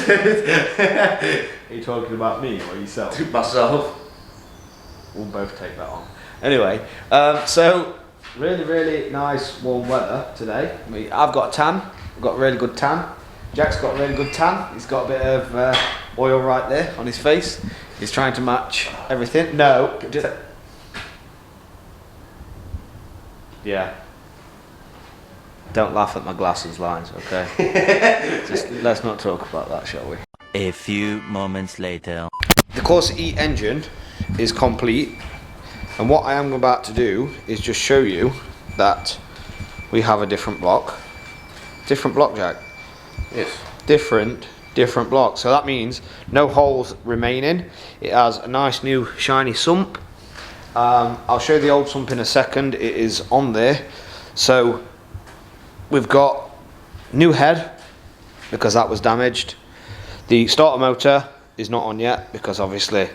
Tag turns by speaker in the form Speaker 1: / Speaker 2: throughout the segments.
Speaker 1: Are you talking about me or yourself?
Speaker 2: Myself.
Speaker 1: We'll both take that on. Anyway, so really nice warm weather today. I've got a tan. I've got a really good tan. Jack's got a really good tan. He's got a bit of oil right there on his face. He's trying to match everything. No. Yeah. Don't laugh at my glasses lines, okay? Just let's not talk about that, shall we?
Speaker 3: A few moments later.
Speaker 1: The Corsa E engine is complete, and what I am about to do is just show you that we have a different block. Different block, Jack.
Speaker 2: Yes.
Speaker 1: Different block. So that means no holes remaining. It has a nice new shiny sump. I'll show you the old sump in a second. It is on there. So we've got new head because that was damaged. The starter motor is not on yet because obviously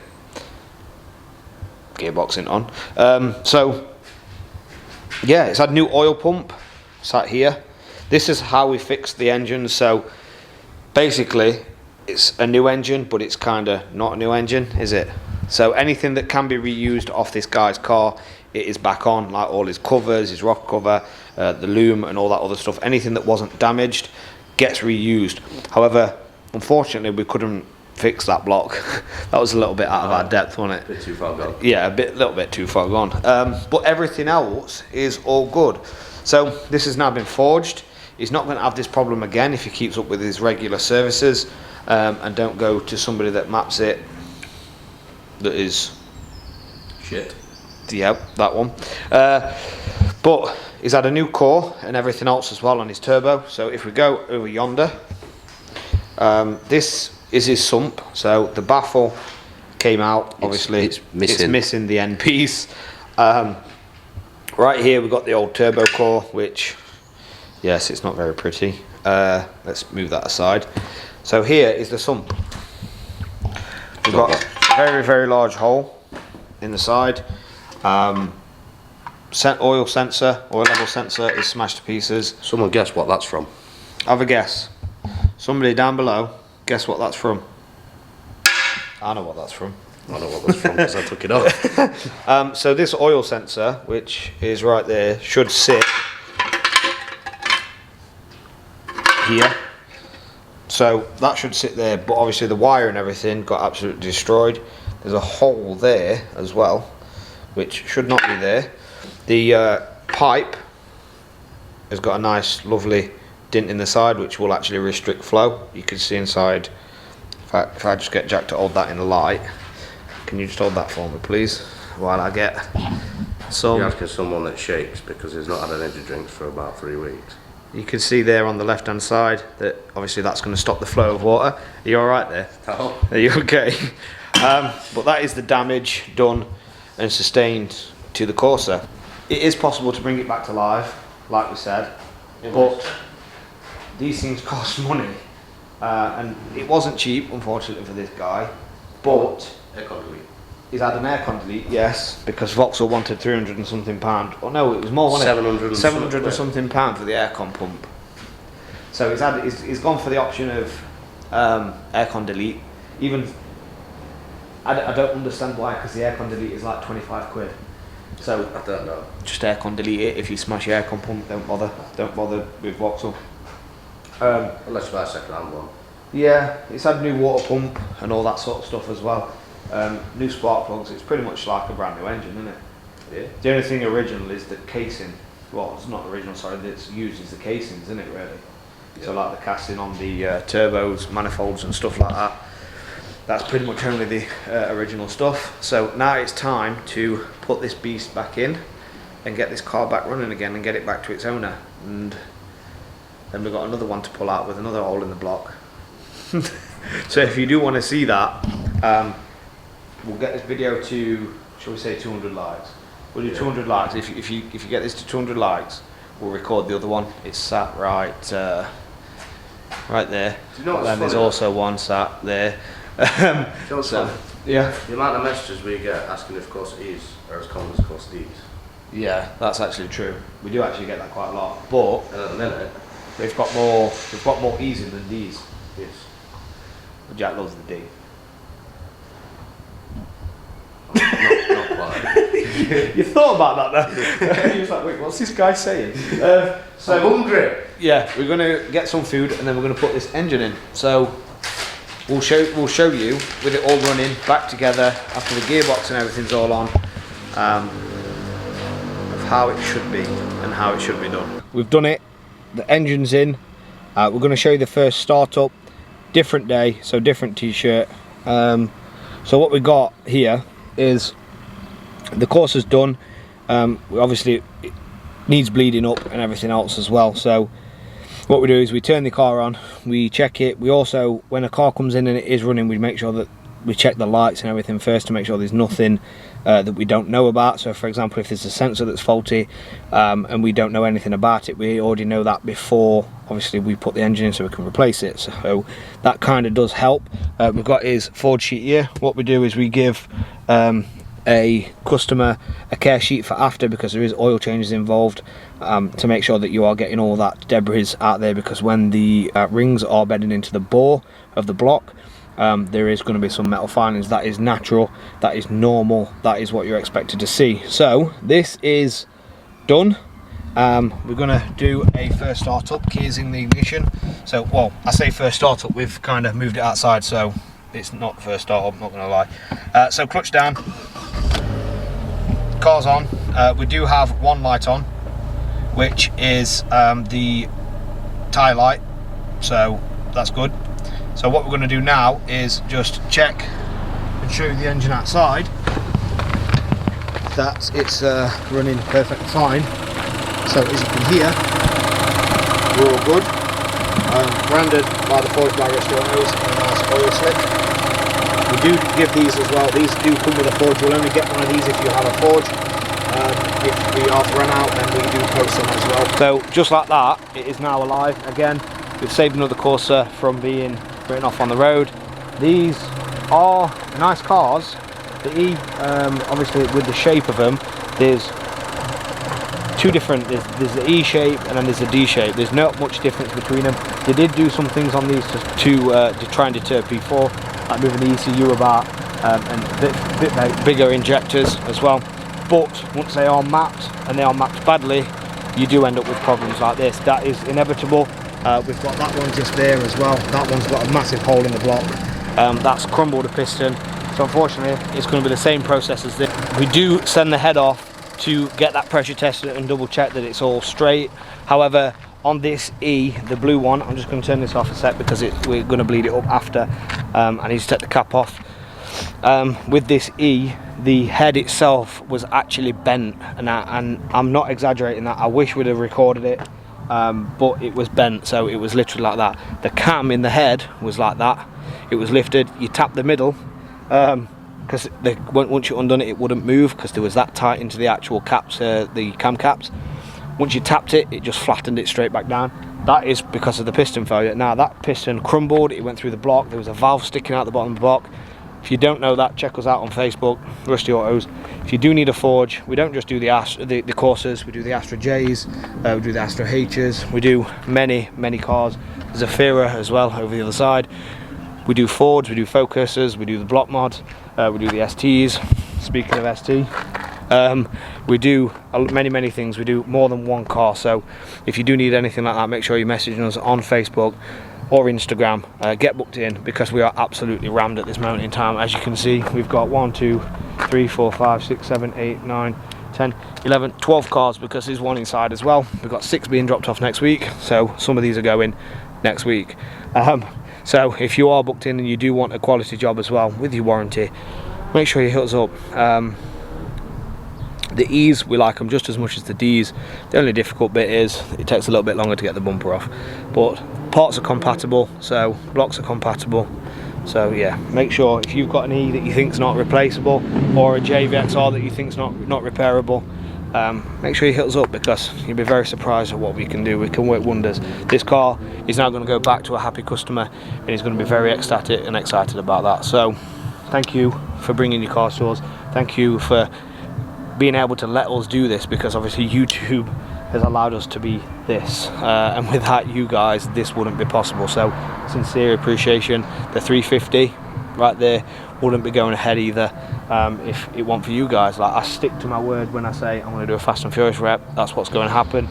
Speaker 1: gearbox isn't on. So yeah, it's had new oil pump sat here. This is how we fixed the engine. So basically it's a new engine, but it's kind of not a new engine, is it? So anything that can be reused off this guy's car, it is back on, like all his covers, his rock cover, the loom and all that other stuff. Anything that wasn't damaged gets reused. However, unfortunately we couldn't fix that block. That was a little bit out of our depth, wasn't it?
Speaker 2: A bit too far gone.
Speaker 1: Yeah, little bit too far gone. But everything else is all good. So this has now been forged. He's not going to have this problem again if he keeps up with his regular services and don't go to somebody that maps it. That is
Speaker 2: shit.
Speaker 1: Yeah, that one. But he's had a new core and everything else as well on his turbo. So if we go over yonder, this is his sump. So the baffle came out. Obviously,
Speaker 2: it's missing
Speaker 1: the end piece. Right here we've got the old turbo core, which yes, it's not very pretty. Let's move that aside. So here is the sump. We've got a very large hole in the side. Oil level sensor is smashed to pieces.
Speaker 2: Someone guess what that's from.
Speaker 1: Have a guess. Somebody down below, guess what that's from. I know what that's from.
Speaker 2: I know what that's from because I took it off.
Speaker 1: So this oil sensor, which is right there, should sit here. So that should sit there, but obviously the wire and everything got absolutely destroyed. There's a hole there as well, which should not be there. The pipe has got a nice lovely dent in the side, which will actually restrict flow. You can see inside. If I just get Jack to hold that in the light, can you just hold that for me please, while I get some.
Speaker 2: You're asking someone that shakes because he's not had an energy drink for about 3 weeks.
Speaker 1: You can see there on the left hand side that obviously that's going to stop the flow of water. Are you alright there?
Speaker 2: No.
Speaker 1: Are you okay? But that is the damage done and sustained to the Corsa. It is possible to bring it back to life, like we said, but these things cost money. And it wasn't cheap, unfortunately, for this guy, but he's had an aircon delete, yes, because Vauxhall wanted 300 and something pound. Oh no, it was more, wasn't it? 700 and something pound for the aircon pump. So he's gone for the option of aircon delete. Even I don't understand why, because the aircon delete is like 25 quid. So
Speaker 2: I don't know.
Speaker 1: Just aircon delete it. If you smash your aircon pump, don't bother with Vauxhall.
Speaker 2: Unless you buy a second-hand one.
Speaker 1: Yeah, it's had new water pump and all that sort of stuff as well. New spark plugs. It's pretty much like a brand new engine, isn't it?
Speaker 2: Yeah.
Speaker 1: The only thing original is the casing. Well, it's not original, sorry, that's used is the casings, isn't it, really? Yeah. So like the casting on the turbos, manifolds and stuff like that. That's pretty much only the original stuff. So now it's time to put this beast back in and get this car back running again and get it back to its owner. And then we've got another one to pull out with another hole in the block. So if you do want to see that, we'll get this video to, shall we say, 200 likes. We'll do 200 likes. If you get this to 200 likes, we'll record the other one. It's sat right there.
Speaker 2: You know
Speaker 1: and there's also one sat there.
Speaker 2: So,
Speaker 1: yeah.
Speaker 2: The amount of messages we get asking if Corsa E's are as common as Corsa D's.
Speaker 1: Yeah, that's actually true. We do actually get that quite a lot, but
Speaker 2: at the minute
Speaker 1: they've got more E's in than D's.
Speaker 2: Yes.
Speaker 1: Jack loves the D.
Speaker 2: Not quite.
Speaker 1: You thought about that though. You was like, wait, what's this guy saying? So
Speaker 2: I'm hungry.
Speaker 1: yeah, we're gonna get some food and then we're gonna put this engine in. So we'll show you with it all running back together after the gearbox and everything's all on, of how it should be and how it should be done. We've done it. The engine's in. We're gonna show you the first startup. Different day, so different t-shirt. So what we got here is the Corsa's done. Obviously it needs bleeding up and everything else as well. So what we do is we turn the car on, we check it. We also, when a car comes in and it is running, we make sure that we check the lights and everything first to make sure there's nothing that we don't know about. So for example, if there's a sensor that's faulty and we don't know anything about it, we already know that before obviously we put the engine in so we can replace it. So that kind of does help. We've got his Ford sheet here. What we do is we give a customer a care sheet for after, because there is oil changes involved, to make sure that you are getting all that debris out there, because when the rings are bedding into the bore of the block, there is going to be some metal filings. That is natural, that is normal, that is what you're expected to see. So this is done. We're going to do a first startup. Keys in the ignition. So, well, I say first startup, we've kind of moved it outside, so it's not the first startup, not going to lie. So clutch down, car's on. We do have one light on, which is the tyre light, so that's good. So what we're going to do now is just check and show you the engine outside that it's running perfectly fine. So as you can hear, we're all good. Branded by the Forge by Autos and a nice oil slick. We do give these as well. These do come with a Forge. You'll only get one of these if you have a Forge. If we are to run out, then we do post them as well. So just like that, it is now alive again. We've saved another Corsa from being written off on the road. These are nice cars. The E, obviously with the shape of them, there's two different, there's the E shape and then there's the D shape. There's not much difference between them. They did do some things on these to try and deter P4, like moving the ECU about and a bit bigger injectors as well. But once they are mapped, and they are mapped badly, you do end up with problems like this. That is inevitable. We've got that one just there as well. That one's got a massive hole in the block. That's crumbled a piston. So unfortunately, it's going to be the same process as this. We do send the head off to get that pressure tested and double check that it's all straight. However, on this E, the blue one, I'm just going to turn this off a sec because we're going to bleed it up after. I need to take the cap off. With this E, the head itself was actually bent, and I'm not exaggerating that. I wish we'd have recorded it, but it was bent, so it was literally like that. The cam in the head was like that. It was lifted. You tap the middle, because once you undone it, it wouldn't move because there was that tight into the actual caps, the cam caps. Once you tapped it, it just flattened it straight back down. That is because of the piston failure. Now that piston crumbled, it went through the block. There was a valve sticking out the bottom of the block. If you don't know that, check us out on Facebook, Rusty Autos. If you do need a Forge, we don't just do the Corsas, we do the Astra J's, we do the Astra H's, we do many cars. There's a Fira as well over the other side. We do Fords, we do Focuses, we do the block mods, we do the STs. Speaking of ST, we do many things. We do more than one car, so if you do need anything like that, make sure you're messaging us on Facebook or Instagram. Get booked in, because we are absolutely rammed at this moment in time. As you can see, we've got 1, 2, 3, 4, 5, 6, 7, 8, 9, 10, 11, 12 cars, because there's one inside as well. We've got 6 being dropped off next week, so some of these are going next week. So if you are booked in and you do want a quality job as well with your warranty, make sure you hit us up. The E's, we like them just as much as the D's. The only difficult bit is it takes a little bit longer to get the bumper off, but parts are compatible, so blocks are compatible. So yeah, make sure if you've got an E that you think's not replaceable, or a VXR that you think's not repairable, make sure you hit us up, because you'll be very surprised at what we can do. We can work wonders. This car is now going to go back to a happy customer, and he's going to be very ecstatic and excited about that. So thank you for bringing your cars to us. Thank you for being able to let us do this, because obviously YouTube has allowed us to be this, and without you guys this wouldn't be possible. So sincere appreciation. The 350 right there wouldn't be going ahead either if it weren't for you guys. Like, I stick to my word when I say I'm going to do a Fast and Furious rep. That's what's going to happen.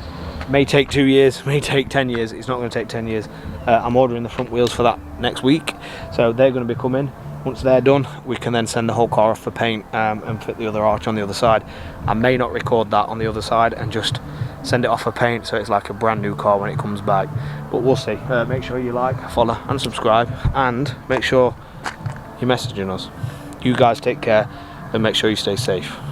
Speaker 1: May take 2 years, may take 10 years. It's not going to take 10 years. I'm ordering the front wheels for that next week, so they're going to be coming. Once they're done, we can then send the whole car off for paint and fit the other arch on the other side. I may not record that on the other side and just send it off for paint so it's like a brand new car when it comes back, but we'll see. Make sure you like, follow and subscribe, and make sure you're messaging us. You guys take care and make sure you stay safe.